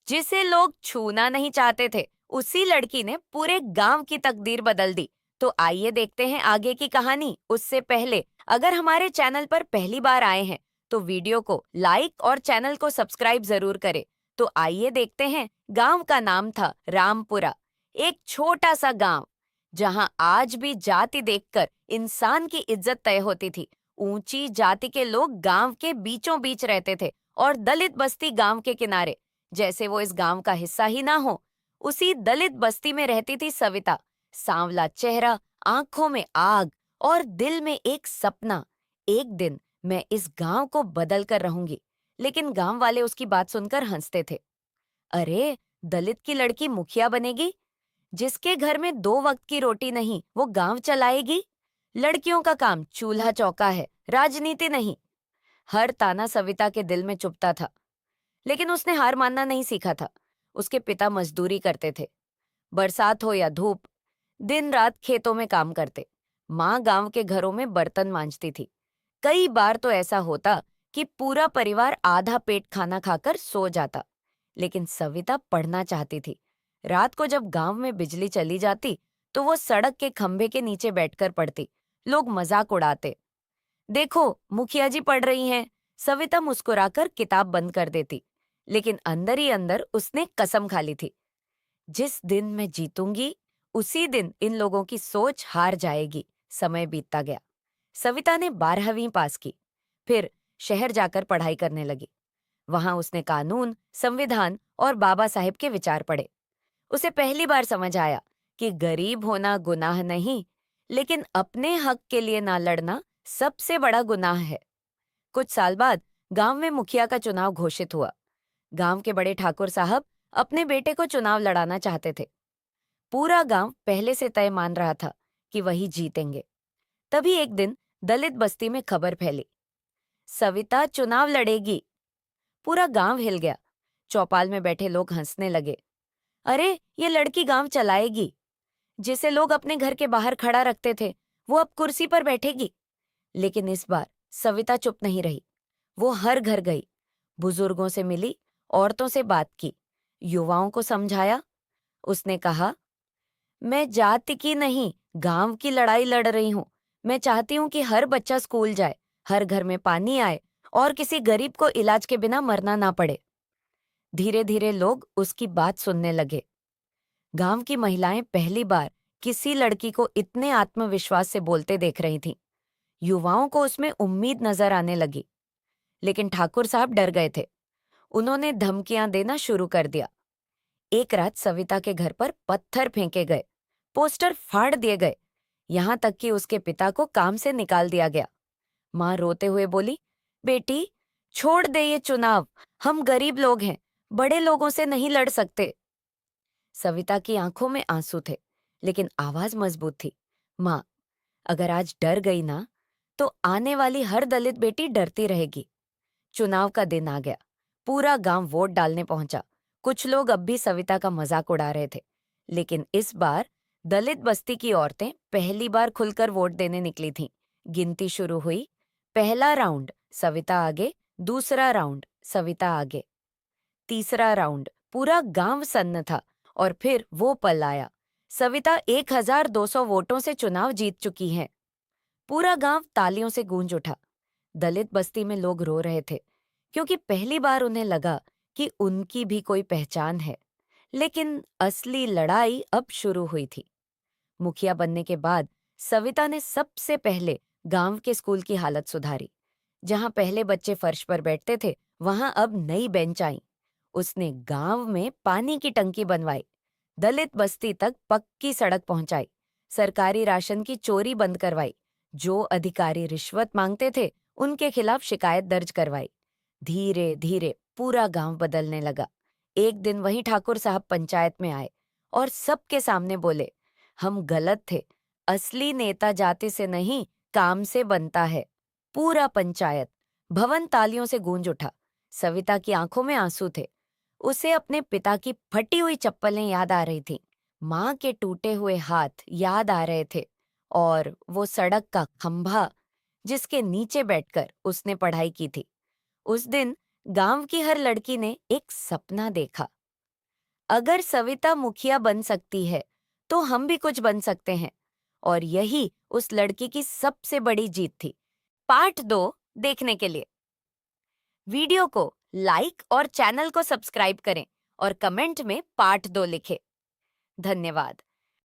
जिसे लोग छूना नहीं चाहते थे, उसी लड़की ने पूरे गांव की तकदीर बदल दी। तो आइए देखते हैं आगे की कहानी। उससे पहले अगर हमारे चैनल पर पहली बार आए हैं तो वीडियो को लाइक और चैनल को सब्सक्राइब जरूर करें। तो आइए देखते हैं। गांव का नाम था रामपुरा, एक छोटा सा गांव जहां आज भी जाति देखकर इंसान की इज्जत तय होती थी। ऊंची जाति के लोग गांव के बीचों बीच रहते थे और दलित बस्ती गांव के किनारे, जैसे वो इस गांव का हिस्सा ही ना हो। उसी दलित बस्ती में रहती थी सविता। सांवला चेहरा, आंखों में आग और दिल में एक सपना। एक दिन मैं इस गांव को बदल कर रहूंगी। लेकिन गांव वाले उसकी बात सुनकर हंसते थे। अरे, दलित की लड़की मुखिया बनेगी? जिसके घर में 2 वक्त की रोटी नहीं, वो गांव चलाएगी? लड़कियों का काम चूल्हा चौका है, राजनीति नहीं। हर ताना सविता के दिल में चुभता था। लेकिन उसने हार मानना नहीं सीखा था। उसके पिता मजदूरी करते थे, बरसात हो या धूप, दिन रात खेतों में काम करते। माँ गांव के घरों में बर्तन मांजती थी। कई बार तो ऐसा होता कि पूरा परिवार आधा पेट खाना खाकर सो जाता। लेकिन सविता पढ़ना चाहती थी। रात को जब गांव में बिजली चली जाती तो वो सड़क के खंभे के नीचे बैठकर पढ़ती। लोग मजाक उड़ाते, देखो मुखिया जी पढ़ रही हैं। सविता मुस्कुराकर किताब बंद कर देती। लेकिन अंदर ही अंदर उसने कसम खा ली थी, जिस दिन मैं जीतूंगी उसी दिन इन लोगों की सोच हार जाएगी। समय बीतता गया। सविता ने 12वीं पास की। फिर शहर जाकर पढ़ाई करने लगी। वहां उसने कानून, संविधान और बाबा साहेब के विचार पढ़े। उसे पहली बार समझ आया कि गरीब होना गुनाह नहीं, लेकिन अपने हक के लिए ना लड़ना सबसे बड़ा गुनाह है। कुछ साल बाद गांव में मुखिया का चुनाव घोषित हुआ। गांव के बड़े ठाकुर साहब अपने बेटे को चुनाव लड़ाना चाहते थे। पूरा गांव पहले से तय मान रहा था कि वही जीतेंगे। तभी एक दिन दलित बस्ती में खबर फैली, सविता चुनाव लड़ेगी। पूरा गांव हिल गया। चौपाल में बैठे लोग हंसने लगे। अरे, ये लड़की गांव चलाएगी। जिसे लोग अपने घर के बाहर खड़ा रखते थे, वो अब कुर्सी पर बैठेगी। लेकिन इस बार सविता चुप नहीं रही। वो हर घर गई, बुजुर्गों से मिली, औरतों से बात की, युवाओं को समझाया। उसने कहा, मैं जाति की नहीं, गांव की लड़ाई लड़ रही हूं। मैं चाहती हूं कि हर बच्चा स्कूल जाए, हर घर में पानी आए और किसी गरीब को इलाज के बिना मरना ना पड़े। धीरे धीरे लोग उसकी बात सुनने लगे। गांव की महिलाएं पहली बार किसी लड़की को इतने आत्मविश्वास से बोलते देख रही थीं। युवाओं को उसमें उम्मीद नजर आने लगी। लेकिन ठाकुर साहब डर गए थे। उन्होंने धमकियां देना शुरू कर दिया। एक रात सविता के घर पर पत्थर फेंके गए, पोस्टर फाड़ दिए गए, यहां तक कि उसके पिता को काम से निकाल दिया गया। माँ रोते हुए बोली, बेटी, छोड़ दे ये चुनाव। हम गरीब लोग हैं, बड़े लोगों से नहीं लड़ सकते। सविता की आंखों में आंसू थे, लेकिन आवाज मजबूत थी। माँ, अगर आज डर गई ना, तो आने वाली हर दलित बेटी डरती रहेगी। चुनाव का दिन आ गया। पूरा गांव वोट डालने पहुंचा। कुछ लोग अब भी सविता का मजाक उड़ा रहे थे। लेकिन इस बार दलित बस्ती की औरतें पहली बार खुलकर वोट देने निकली थीं। गिनती शुरू हुई। पहला राउंड सविता आगे, दूसरा राउंड सविता आगे, तीसरा राउंड पूरा गांव सन्न था। और फिर वो पल आया। सविता 1200 वोटों से चुनाव जीत चुकी है। पूरा गांव तालियों से गूंज उठा। दलित बस्ती में लोग रो रहे थे, क्योंकि पहली बार उन्हें लगा कि उनकी भी कोई पहचान है। लेकिन असली लड़ाई अब शुरू हुई थी। मुखिया बनने के बाद सविता ने सबसे पहले गांव के स्कूल की हालत सुधारी। जहां पहले बच्चे फर्श पर बैठते थे, वहां अब नई बेंच आई। उसने गांव में पानी की टंकी बनवाई, दलित बस्ती तक पक्की सड़क पहुंचाई, सरकारी राशन की चोरी बंद करवाई, जो अधिकारी रिश्वत मांगते थे उनके खिलाफ शिकायत दर्ज करवाई। धीरे धीरे पूरा गांव बदलने लगा। एक दिन वही ठाकुर साहब पंचायत में आए और सबके सामने बोले, हम गलत थे। असली नेता जाति से नहीं, काम से बनता है। पूरा पंचायत भवन तालियों से गूंज उठा। सविता की आंखों में आंसू थे। उसे अपने पिता की फटी हुई चप्पलें याद आ रही थीं, माँ के टूटे हुए हाथ याद आ रहे थे, और वो सड़क का खंभा जिसके नीचे बैठकर उसने पढ़ाई की थी। उस दिन गांव की हर लड़की ने एक सपना देखा। अगर सविता मुखिया बन सकती है तो हम भी कुछ बन सकते हैं। और यही उस लड़की की सबसे बड़ी जीत थी। पार्ट 2 देखने के लिए वीडियो को लाइक और चैनल को सब्सक्राइब करें और कमेंट में पार्ट 2 लिखें। धन्यवाद।